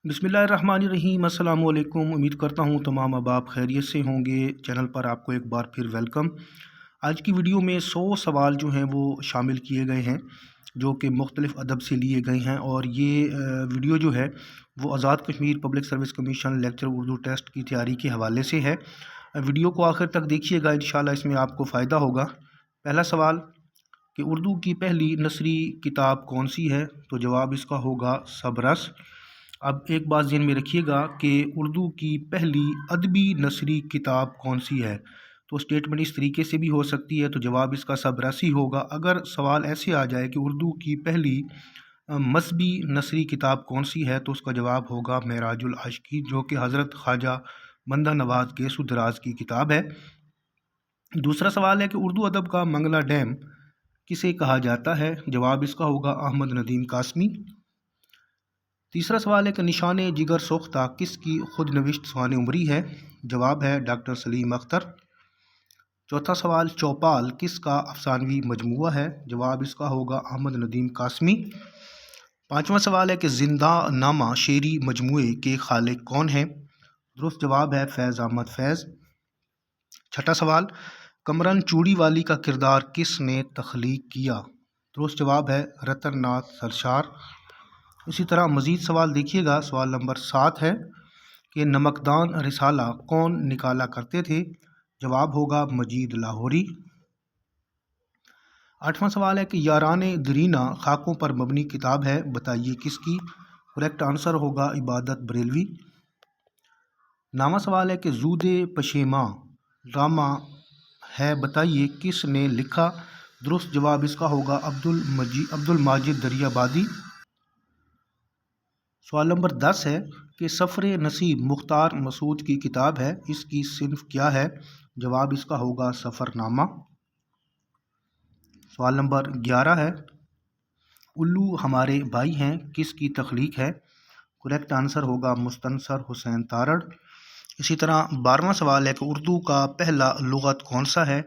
बिस्मिल्लाहिर्रहमानिर्रहीम। अस्सलाम वालेकुम। उम्मीद करता हूँ तमाम अहबाब खैरियत से होंगे। चैनल पर आपको एक बार फिर वेलकम। आज की वीडियो में 100 सवाल जो हैं वो शामिल किए गए हैं जो कि मुख्तलिफ़ अदब से लिए गए हैं, और ये वीडियो जो है वो Azad Kashmir public service commission lecture Urdu test की तैयारी के हवाले से है। वीडियो को आखिर तक देखिएगा, इंशाल्लाह इसमें आपको फ़ायदा होगा। पहला सवाल कि उर्दू की पहली नसरी किताब कौन सी है? तो जवाब इसका होगा सबरस। अब एक बात ज़हन में रखिएगा कि उर्दू की पहली अदबी नसरी किताब कौन सी है। तो स्टेटमेंट इस तरीके से भी हो सकती है, तो जवाब इसका सबरस ही होगा। अगर सवाल ऐसे आ जाए कि उर्दू की पहली मज़हबी नसरी किताब कौन सी है, तो उसका जवाब होगा मेराजुल आशिकी, जो कि हज़रत ख्वाजा बंदा नवाज़ के सुदराज की किताब है। दूसरा सवाल है कि उर्दू अदब का मंगला डैम किसे कहा जाता है? जवाब इसका होगा अहमद नदीम कासमी। तीसरा सवाल है कि निशान जिगर सोख्ता किसकी खुद नविश्त सवान उमरी है? जवाब है डॉक्टर सलीम अख्तर। चौथा सवाल, चौपाल किसका अफसानवी मजमुआ है? जवाब इसका होगा अहमद नदीम कासमी। पाँचवा सवाल है कि जिंदा नामा शेरी मजमुए के खालिक कौन है? दुरुस्त जवाब है फैज़ अहमद फैज़। छठा सवाल, कमरन चूड़ी वाली का किरदार किसने तख्लीक किया? दुरुस्त जवाब है रतन नाथ सरशार। इसी तरह मज़ीद सवाल देखिएगा। सवाल नंबर 7 है कि नमकदान रिसाला कौन निकाला करते थे? जवाब होगा मजीद लाहौरी। आठवां सवाल है कि यारान दरीना खाकों पर मबनी किताब है, बताइए किसकी? करेक्ट आंसर होगा इबादत बरेलवी। नौवां सवाल है कि जूद पशेमा ड्रामा है, बताइए किसने लिखा? दुरुस्त जवाब इसका होगा अब्दुल माजिद दरियाबादी। सवाल नंबर 10 है कि सफ़र नसीब मुख्तार मसूद की किताब है, इसकी सिन्फ क्या है? जवाब इसका होगा सफ़रनामा। सवाल नंबर 11 है उल्लू हमारे भाई हैं किसकी तख्लीक है? करेक्ट आंसर होगा मुस्तनसर हुसैन तारड़। इसी तरह 12वां सवाल है कि उर्दू का पहला लुग़त कौन सा है?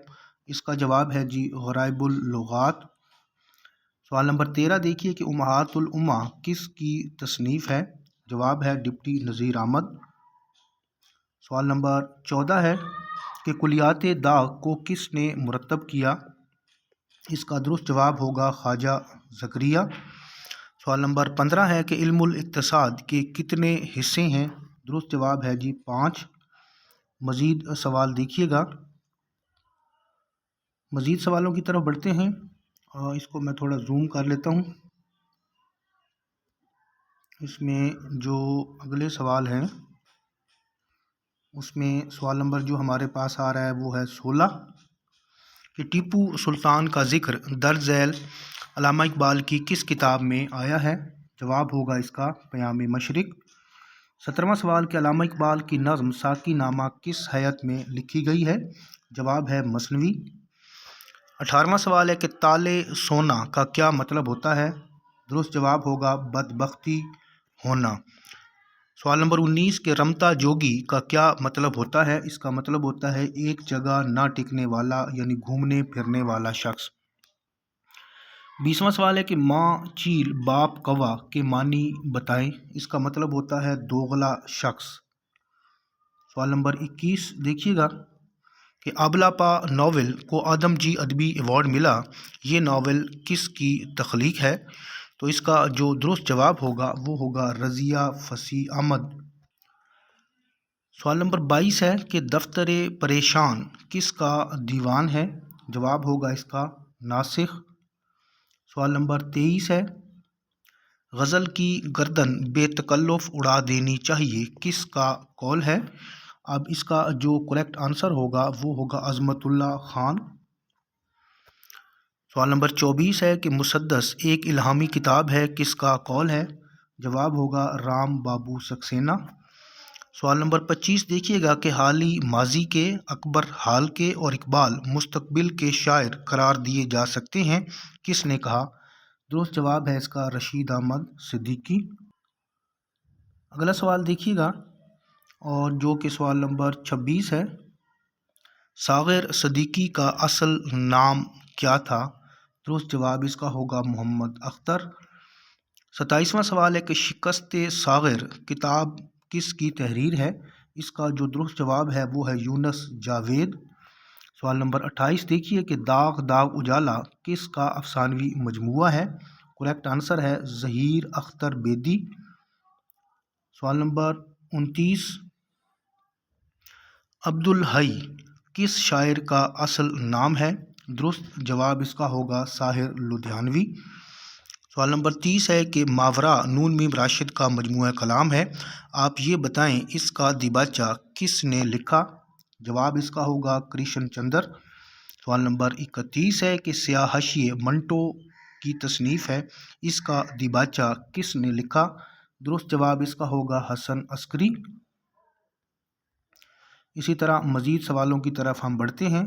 इसका जवाब है जी ग़राइबुल लुग़ात। सवाल नंबर 13 देखिए कि उम्महातुल उम्मा किसकी तसनीफ़ है? जवाब है डिप्टी नज़ीर अहमद। सवाल नंबर 14 है कि कुलियात दाग को किसने मुरतब किया? इसका दुरुस्त जवाब होगा ख्वाजा ज़करिया। सवाल नंबर 15 है कि इल्मुल इक्तिसाद के कितने हिस्से हैं? दुरुस्त जवाब है जी 5। मज़ीद सवाल देखिएगा। मज़ीद सवालों की तरफ बढ़ते हैं, और इसको मैं थोड़ा जूम कर लेता हूँ। इसमें जो अगले सवाल हैं उसमें सवाल नंबर जो हमारे पास आ रहा है वो है 16 कि टीपू सुल्तान का जिक्र दर्ज झैल अल्लामा इकबाल की किस किताब में आया है? जवाब होगा इसका पयाम मशरिक। 17वां सवाल कि अल्लामा इकबाल की नज़्म साकी नामा किस हैत में लिखी गई है? जवाब है मसनवी। 18वां सवाल है कि ताले सोना का क्या मतलब होता है? दुरुस्त जवाब होगा बदबख्ती होना। सवाल नंबर 19 के रमता जोगी का क्या मतलब होता है? इसका मतलब होता है एक जगह ना टिकने वाला, यानी घूमने फिरने वाला शख्स। 20वां सवाल है कि माँ चील बाप कौवा के मानी बताएं। इसका मतलब होता है दोगला शख्स। सवाल नंबर 21 देखिएगा कि आबलापा नावल को आदमजी अदबी अवार्ड मिला, ये नावल किसकी तख्लीक है? तो इसका जो दुरुस्त जवाब होगा वो होगा रज़िया फसी अहमद। सवाल नंबर 22 है कि दफ्तर परेशान किसका दीवान है? जवाब होगा इसका नासिख। सवाल नंबर 23 है गज़ल की गर्दन बेतकल्लुफ़ उड़ा देनी चाहिए, किसका कौल है? अब इसका जो करेक्ट आंसर होगा वो होगा अज़मतुल्लाह ख़ान। सवाल नंबर 24 है कि मुसद्दस एक इल्हामी किताब है, किसका कौल है? जवाब होगा राम बाबू सक्सेना। सवाल नंबर 25 देखिएगा कि हाली माजी के, अकबर हाल के और इकबाल मुस्तकबिल के शायर करार दिए जा सकते हैं, किसने कहा? दुरुस्त जवाब है इसका रशीद अहमद सिद्दीकी। अगला सवाल देखिएगा, और जो कि सवाल नंबर 26 है सागिर सदीकी का असल नाम क्या था? दुरुस्त जवाब इसका होगा मोहम्मद अख्तर। 27वां सवाल है कि शिकस्त सागिर किताब किस की तहरीर है। इसका जो दुरुस्त जवाब है वो है यूनुस जावेद। सवाल नंबर 28 देखिए कि दाग दाग उजाला किसका अफसानवी मजमुआ है। करेक्ट आंसर है ज़हीर अख्तर बेदी। सवाल नंबर 29 अब्दुल हई किस शायर का असल नाम है। दुरुस्त जवाब इसका होगा साहिर लुधियानवी। सवाल नंबर 30 है कि मावरा नून मीम राशिद का मजमूआ कलाम है, आप ये बताएं इसका दिबाचा किसने लिखा। जवाब इसका होगा कृष्ण चंद्र। सवाल नंबर 31 है कि सियाहशिए मंटो की तसनीफ़ है, इसका दिबाचा किसने लिखा। दुरुस्त जवाब इसका होगा हसन अस्करी। इसी तरह मज़ीद सवालों की तरफ हम बढ़ते हैं,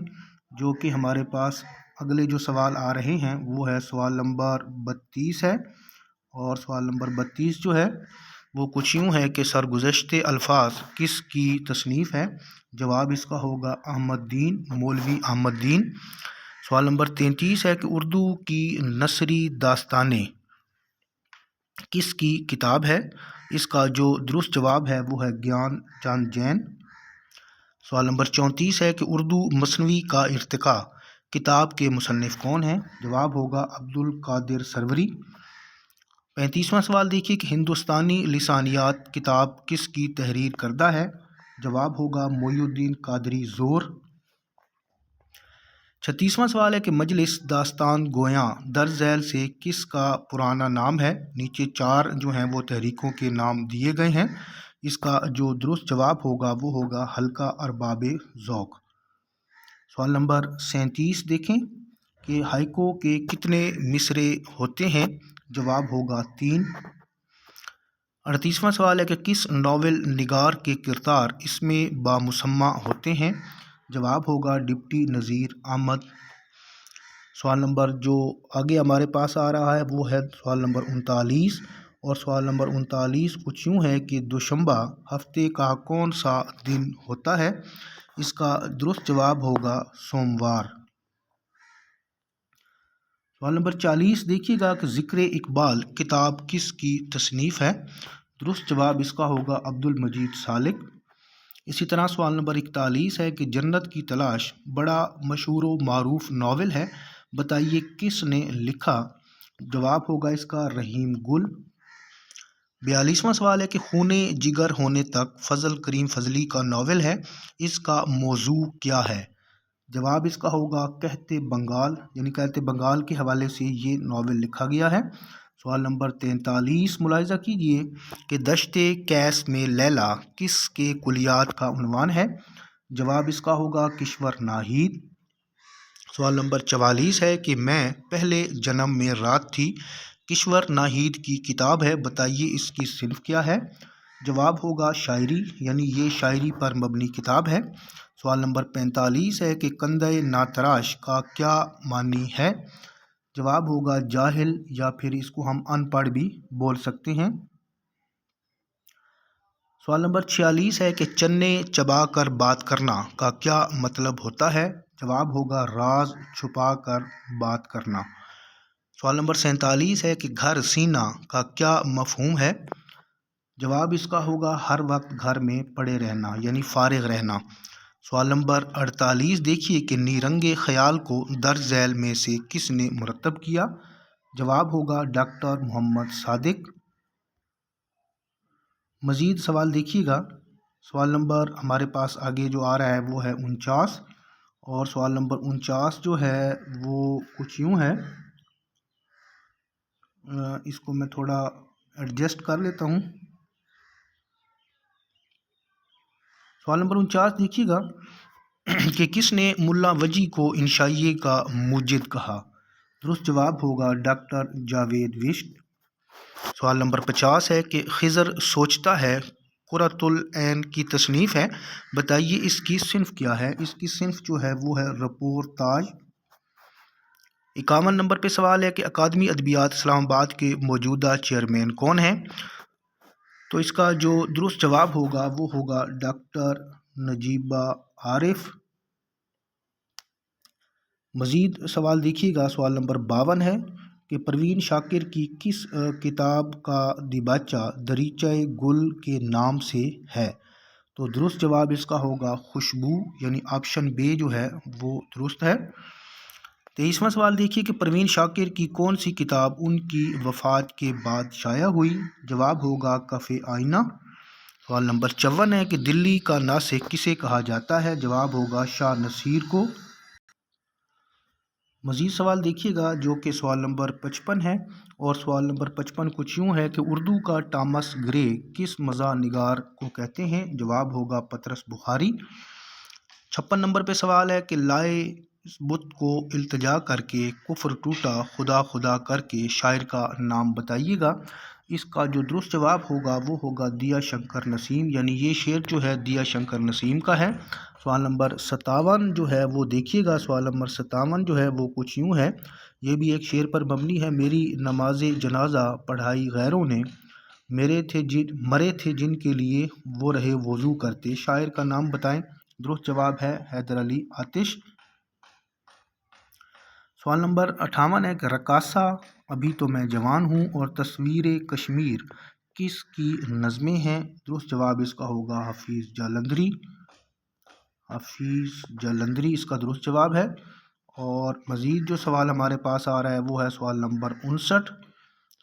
जो कि हमारे पास अगले जो सवाल आ रहे हैं वो है सवाल नंबर 32 है। और सवाल नंबर 32 जो है वो कुछ यूँ है कि सरगुज़श्ते अल्फाज किसकी तसनीफ़ है। जवाब इसका होगा अहमद दीन, मौलवी अहमद दीन। सवाल नंबर 33 है कि उर्दू की नसरी दास्तानें किसकी किताब है। इसका जो दुरुस्त जवाब है वो है ज्ञान चंद जैन। सवाल नंबर 34 है कि उर्दू मसनवी का इर्तिका किताब के मुसन्निफ़ कौन हैं। जवाब होगा अब्दुल कादिर सरवरी। 35वां सवाल देखिए कि हिंदुस्तानी लिसानियात किताब किसकी तहरीर करदा है। जवाब होगा मोइनुद्दीन कादरी ज़ोर। 36वां सवाल है कि मजलिस दास्तान गोयां दर्ज झैल से किसका पुराना नाम है। नीचे 4 जो हैं वो तहरीकों के नाम दिए गए हैं, इसका जो दुरुस्त जवाब होगा वो होगा हल्का अरबाबे ज़ौक़। सवाल नंबर 37 देखें कि हाइको के कितने मिसरे होते हैं। जवाब होगा 3। 38वां सवाल है कि किस नावल निगार के किरदार इसमें बामुसम्मा होते हैं। जवाब होगा डिप्टी नज़ीर अहमद। सवाल नंबर जो आगे हमारे पास आ रहा है वो है सवाल नंबर 39। और सवाल नंबर 39 कुछ यूँ है कि दोशंबा हफ्ते का कौन सा दिन होता है। इसका दुरुस्त जवाब होगा सोमवार। सवाल नंबर 40 देखिएगा कि ज़िक्र इकबाल किताब किसकी तसनीफ़ है। दुरुस्त जवाब इसका होगा अब्दुल मजीद सालिक। इसी तरह सवाल नंबर 41 है कि जन्नत की तलाश बड़ा मशहूर व मारूफ नावल है, बताइए किसने लिखा। जवाब होगा इसका रहीम गुल। 42वां सवाल है कि खूने जिगर होने तक फजल करीम फजली का नावल है, इसका मौजू क्या है। जवाब इसका होगा कहते बंगाल, यानी कहते बंगाल के हवाले से ये नावल लिखा गया है। सवाल नंबर 43 मुलाहिज़ा कीजिए कि दश्ते कैस में लैला किसके कुलियात का उन्वान है। जवाब इसका होगा किश्वर नाहीद। सवाल नंबर 44 है कि मैं पहले जन्म में रात थी किश्वर नाहीद की किताब है, बताइए इसकी सिन्फ क्या है। जवाब होगा शायरी, यानी ये शायरी पर मबनी किताब है। सवाल नंबर 45 है कि कंदे नातराश का क्या मानी है। जवाब होगा जाहिल, या फिर इसको हम अनपढ़ भी बोल सकते हैं। सवाल नंबर 46 है कि चन्ने चबा कर बात करना का क्या मतलब होता है। जवाब होगा राज छुपा कर बात करना। सवाल नंबर 47 है कि घर सीना का क्या मफहूम है। जवाब इसका होगा हर वक्त घर में पड़े रहना, यानी फारिग रहना। सवाल नंबर 48 देखिए कि नीरंगे ख्याल को दर्ज झैल में से किसने मुरतब किया। जवाब होगा डॉक्टर मोहम्मद सादिक। मज़ीद सवाल देखिएगा। सवाल नंबर हमारे पास आगे जो आ रहा है वो है 49। और सवाल नंबर 49 जो है वो कुछ यूँ है, इसको मैं थोड़ा एडजस्ट कर लेता हूँ। सवाल नंबर 49 देखिएगा कि किसने मुल्ला वजी को इंशाइये का मुजिद कहा। दुरुस्त जवाब होगा डॉक्टर जावेद विश्ट। सवाल नंबर 50 है कि खिज़र सोचता है कुरतुल ऐन की तसनीफ़ है, बताइए इसकी सिन्फ क्या है। इसकी सिन्फ जो है वो है रिपोर्टाज। 51 नंबर पे सवाल है कि अकादमी अदबियात इस्लामाबाद के मौजूदा चेयरमैन कौन हैं। तो इसका जो दुरुस्त जवाब होगा वो होगा डॉक्टर नजीबा आरिफ। मज़ीद सवाल देखिएगा। सवाल नंबर 52 है کہ پروین شاکر کی کس کتاب کا دیباچہ دریچہ گل کے نام سے ہے؟ تو درست جواب اس کا ہوگا خوشبو، یعنی آپشن بے جو ہے وہ درست ہے۔ 23واں سوال دیکھیے کہ پروین شاکر کی کون سی کتاب ان کی وفات کے بعد شائع ہوئی؟ جواب ہوگا کف آئینہ۔ سوال نمبر 54 ہے کہ دلی کا ناسک کسے کہا جاتا ہے؟ جواب ہوگا شاہ نصیر کو۔ مزید سوال دیکھیے گا جو کہ سوال نمبر 55 ہے، اور سوال نمبر 55 کچھ یوں ہے کہ اردو کا ٹامس گرے کس مزاح نگار کو کہتے ہیں؟ جواب ہوگا پطرس بخاری۔ 56 نمبر پہ سوال ہے کہ لائے بت کو التجا کر کے کفر ٹوٹا خدا خدا کر کے شاعر کا نام بتائیے گا۔ اس کا جو درست جواب ہوگا وہ ہوگا دیا شنکر نسیم، یعنی یہ شعر جو ہے دیا شنکر نسیم کا ہے۔ سوال نمبر 57 جو ہے وہ دیکھیے گا، سوال نمبر 57 جو ہے وہ کچھ یوں ہے، یہ بھی ایک شعر پر مبنی ہے۔ میری نماز جنازہ پڑھائی غیروں نے، مرے تھے جن کے لیے وہ رہے وضو کرتے، شاعر کا نام بتائیں۔ درست جواب ہے حیدر علی آتش۔ سوال نمبر 58 ہے کہ رقاصہ ابھی تو میں جوان ہوں اور تصویر کشمیر کس کی نظمیں ہیں؟ درست جواب اس کا ہوگا حفیظ جالندھری۔ حفیظ جالندھری اس کا درست جواب ہے۔ اور مزید جو سوال ہمارے پاس آ رہا ہے وہ ہے سوال نمبر 59۔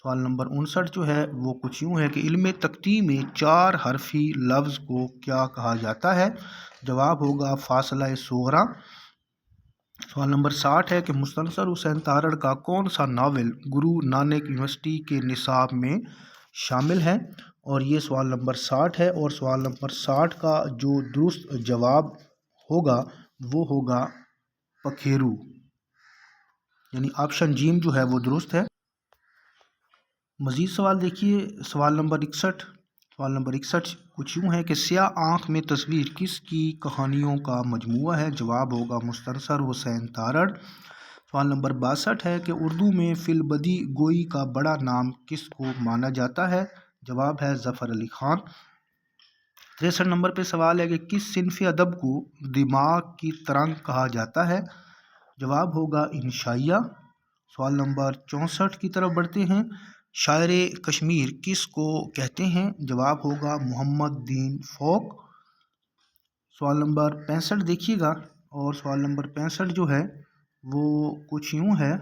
سوال نمبر 59 جو ہے وہ کچھ یوں ہے کہ علم تقطیع میں 4 حرفی لفظ کو کیا کہا جاتا ہے؟ جواب ہوگا فاصلہ صغریٰ۔ سوال نمبر 60 ہے کہ مستنصر حسین تارڑ کا کون سا ناول گرو نانک یونیورسٹی کے نصاب میں شامل ہے؟ اور یہ سوال نمبر 60 ہے، اور سوال نمبر 60 کا جو درست جواب ہوگا وہ ہوگا پکھیرو، یعنی آپشن جیم جو ہے وہ درست ہے۔ مزید سوال دیکھیے، سوال نمبر 61۔ سوال نمبر 61 کچھ یوں ہے کہ سیاہ آنکھ میں تصویر کس کی کہانیوں کا مجموعہ ہے؟ جواب ہوگا مستنصر حسین تارڑ۔ سوال نمبر 62 ہے کہ اردو میں فی البدیع گوئی کا بڑا نام کس کو مانا جاتا ہے؟ جواب ہے ظفر علی خان۔ 63 نمبر پہ سوال ہے کہ کس صنف ادب کو دماغ کی ترنگ کہا جاتا ہے؟ جواب ہوگا انشائیہ۔ سوال نمبر 64 کی طرف بڑھتے ہیں، شاعر کشمیر کس کو کہتے ہیں؟ جواب ہوگا محمد دین فوق۔ سوال نمبر 65 دیکھیے گا، اور سوال نمبر 65 جو ہے وہ کچھ یوں ہے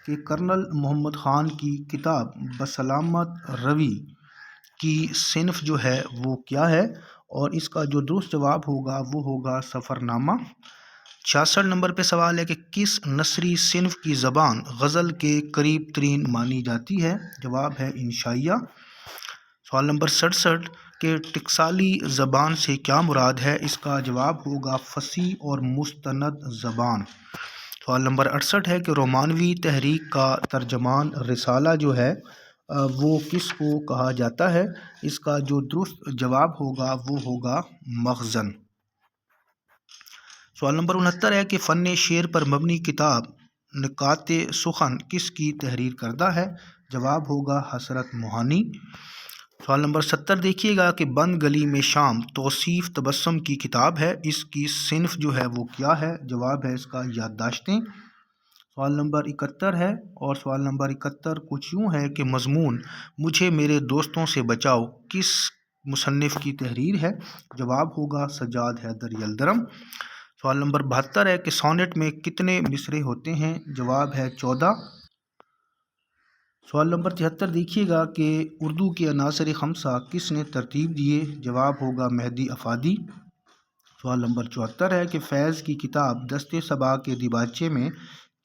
کہ کرنل محمد خان کی کتاب بسلامت روی کی صنف جو ہے وہ کیا ہے؟ اور اس کا جو درست جواب ہوگا وہ ہوگا سفر نامہ۔ 66 نمبر پہ سوال ہے کہ کس نثری صنف کی زبان غزل کے قریب ترین مانی جاتی ہے؟ جواب ہے انشائیہ۔ سوال نمبر 67 کہ ٹکسالی زبان سے کیا مراد ہے؟ اس کا جواب ہوگا فصیح اور مستند زبان۔ سوال نمبر 68 ہے کہ رومانوی تحریک کا ترجمان رسالہ جو ہے وہ کس کو کہا جاتا ہے؟ اس کا جو درست جواب ہوگا وہ ہوگا مخزن۔ سوال نمبر 69 ہے کہ فن شعر پر مبنی کتاب نکات سخن کس کی تحریر کردہ ہے؟ جواب ہوگا حسرت موہانی۔ سوال نمبر 70 دیکھیے گا کہ بند گلی میں شام توصیف تبسم کی کتاب ہے، اس کی صنف جو ہے وہ کیا ہے؟ جواب ہے اس کا یادداشتیں۔ سوال نمبر 71 ہے، اور سوال نمبر 71 کچھ یوں ہے کہ مضمون مجھے میرے دوستوں سے بچاؤ کس مصنف کی تحریر ہے؟ جواب ہوگا سجاد حیدر یلدرم۔ سوال نمبر 72 ہے کہ سونٹ میں کتنے مصرعے ہوتے ہیں؟ جواب ہے 14۔ سوال نمبر 73 دیکھیے گا کہ اردو کے عناصر خمسہ کس نے ترتیب دیے؟ جواب ہوگا مہدی افادی۔ سوال نمبر 74 ہے کہ فیض کی کتاب دست صبا کے دیباچے میں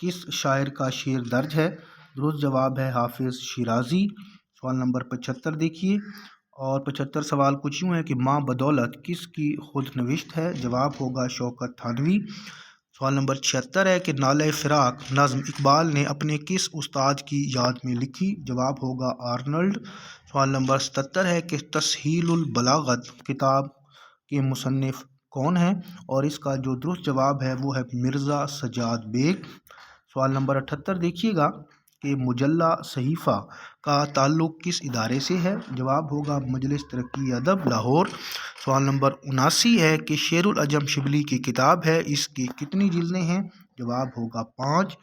کس شاعر کا شعر درج ہے؟ درست جواب ہے حافظ شیرازی۔ سوال نمبر 75 دیکھیے، اور 75 سوال کچھ یوں ہے کہ ماں بدولت کس کی خود نوشت ہے؟ جواب ہوگا شوکت تھانوی۔ سوال نمبر 76 ہے کہ نالہ فراق نظم اقبال نے اپنے کس استاد کی یاد میں لکھی؟ جواب ہوگا آرنلڈ۔ سوال نمبر 77 ہے کہ تسہیل البلاغت کتاب کے مصنف کون ہیں؟ اور اس کا جو درست جواب ہے وہ ہے مرزا سجاد بیگ۔ سوال نمبر 78 دیکھیے گا کہ مجلہ صحیفہ کا تعلق کس ادارے سے ہے؟ جواب ہوگا مجلس ترقی ادب لاہور۔ سوال نمبر 79 ہے کہ شعر العجم شبلی کی کتاب ہے، اس کی کتنی جلدیں ہیں؟ جواب ہوگا 5۔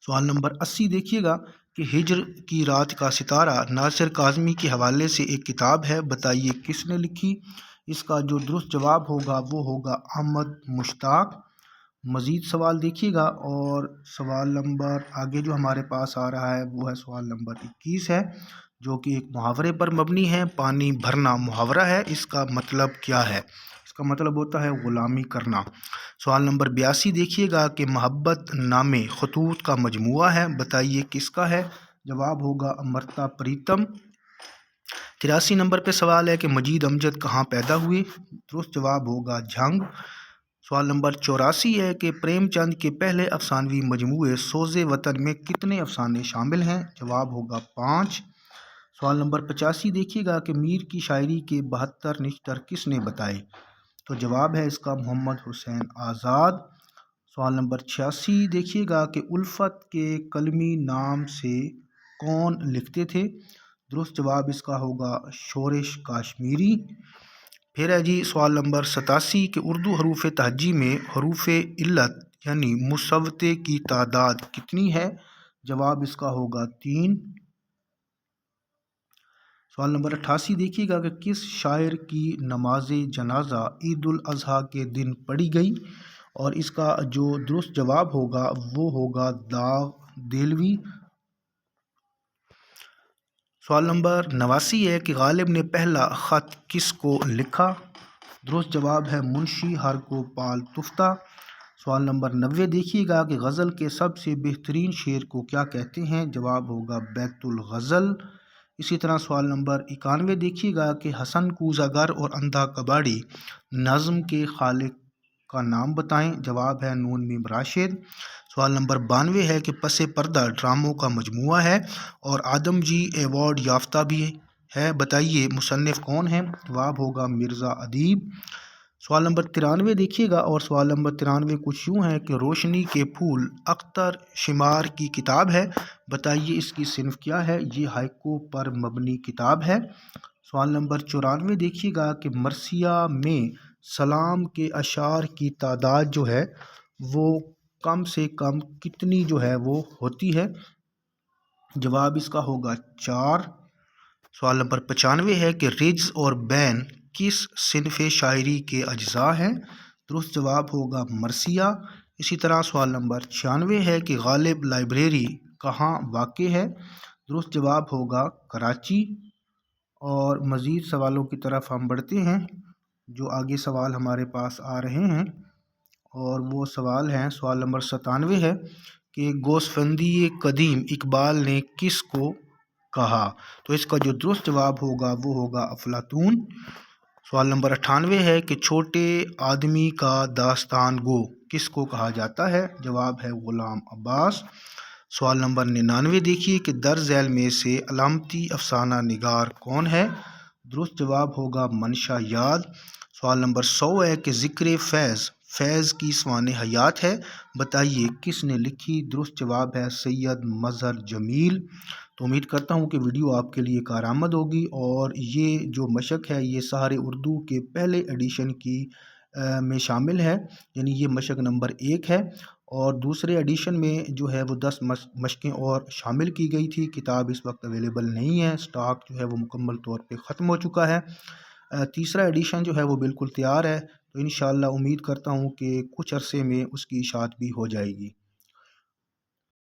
سوال نمبر 80 دیکھیے گا کہ ہجر کی رات کا ستارہ ناصر کاظمی کے حوالے سے ایک کتاب ہے، بتائیے کس نے لکھی؟ اس کا جو درست جواب ہوگا وہ ہوگا احمد مشتاق۔ مزید سوال دیکھیے گا، اور سوال نمبر آگے جو ہمارے پاس آ رہا ہے وہ ہے سوال نمبر 21 ہے، جو کہ ایک محاورے پر مبنی ہے۔ پانی بھرنا محاورہ ہے، اس کا مطلب کیا ہے؟ اس کا مطلب ہوتا ہے غلامی کرنا۔ سوال نمبر 82 دیکھیے گا کہ محبت نامے خطوط کا مجموعہ ہے، بتائیے کس کا ہے؟ جواب ہوگا امرتا پریتم۔ 83 نمبر پہ سوال ہے کہ مجید امجد کہاں پیدا ہوئے؟ درست جواب ہوگا جھنگ۔ سوال نمبر 84 ہے کہ پریم چند کے پہلے افسانوی مجموعے سوز وطن میں کتنے افسانے شامل ہیں؟ جواب ہوگا 5۔ سوال نمبر 85 دیکھیے گا کہ میر کی شاعری کے 72 نچتر کس نے بتائے؟ تو جواب ہے اس کا محمد حسین آزاد۔ سوال نمبر 86 دیکھیے گا کہ الفت کے کلمی نام سے کون لکھتے تھے؟ درست جواب اس کا ہوگا شورش کاشمیری۔ پھر ہے جی سوال نمبر 87 کہ اردو حروف تہجی میں حروف علت یعنی مصوتے کی تعداد کتنی ہے؟ جواب اس کا ہوگا 3۔ سوال نمبر 88 دیکھیے گا کہ کس شاعر کی نماز جنازہ عید الاضحیٰ کے دن پڑھی گئی؟ اور اس کا جو درست جواب ہوگا وہ ہوگا داغ دہلوی۔ سوال نمبر 89 ہے کہ غالب نے پہلا خط کس کو لکھا؟ درست جواب ہے منشی ہرگوپال تفتہ۔ سوال نمبر 90 دیکھیے گا کہ غزل کے سب سے بہترین شعر کو کیا کہتے ہیں؟ جواب ہوگا بیت الغزل۔ اسی طرح سوال نمبر 91 دیکھیے گا کہ حسن کوزہ گر اور اندھا کباڑی نظم کے خالق کا نام بتائیں۔ جواب ہے نون میم راشد۔ سوال نمبر 92 ہے کہ پس پردہ ڈراموں کا مجموعہ ہے اور آدم جی ایوارڈ یافتہ بھی ہے، بتائیے مصنف کون ہیں؟ جواب ہوگا مرزا ادیب۔ سوال نمبر 93 دیکھیے گا، اور سوال نمبر 93 کچھ یوں ہے کہ روشنی کے پھول اختر شمار کی کتاب ہے، بتائیے اس کی صنف کیا ہے؟ یہ ہائکو پر مبنی کتاب ہے۔ سوال نمبر 94 دیکھیے گا کہ مرثیہ میں سلام کے اشعار کی تعداد جو ہے وہ کم سے کم کتنی جو ہے وہ ہوتی ہے؟ جواب اس کا ہوگا 4۔ سوال نمبر 95 ہے کہ رجز اور بین کس صنف شاعری کے اجزاء ہیں؟ درست جواب ہوگا مرثیہ۔ اسی طرح سوال نمبر 96 ہے کہ غالب لائبریری کہاں واقع ہے؟ درست جواب ہوگا کراچی۔ اور مزید سوالوں کی طرف ہم بڑھتے ہیں، جو آگے سوال ہمارے پاس آ رہے ہیں، اور وہ سوال ہیں سوال نمبر 97 ہے کہ گوسفندی قدیم اقبال نے کس کو کہا؟ تو اس کا جو درست جواب ہوگا وہ ہوگا افلاطون۔ سوال نمبر 98 ہے کہ چھوٹے آدمی کا داستان گو کس کو کہا جاتا ہے؟ جواب ہے غلام عباس۔ سوال نمبر 99 دیکھیے کہ در ذیل میں سے علامتی افسانہ نگار کون ہے؟ درست جواب ہوگا منشا یاد۔ سوال نمبر 100 ہے کہ ذکر فیض کی سوانح حیات ہے، بتائیے کس نے لکھی؟ درست جواب ہے سید مظہر جمیل۔ تو امید کرتا ہوں کہ ویڈیو آپ کے لیے کارآمد ہوگی، اور یہ جو مشق ہے یہ سہارے اردو کے پہلے ایڈیشن کی میں شامل ہے، یعنی یہ مشق نمبر 1 ہے، اور دوسرے ایڈیشن میں جو ہے وہ 10 مشقیں اور شامل کی گئی تھی۔ کتاب اس وقت اویلیبل نہیں ہے، سٹاک جو ہے وہ مکمل طور پہ ختم ہو چکا ہے۔ تیسرا ایڈیشن جو ہے وہ بالکل تیار ہے، تو انشاءاللہ امید کرتا ہوں کہ کچھ عرصے میں اس کی اشاعت بھی ہو جائے گی۔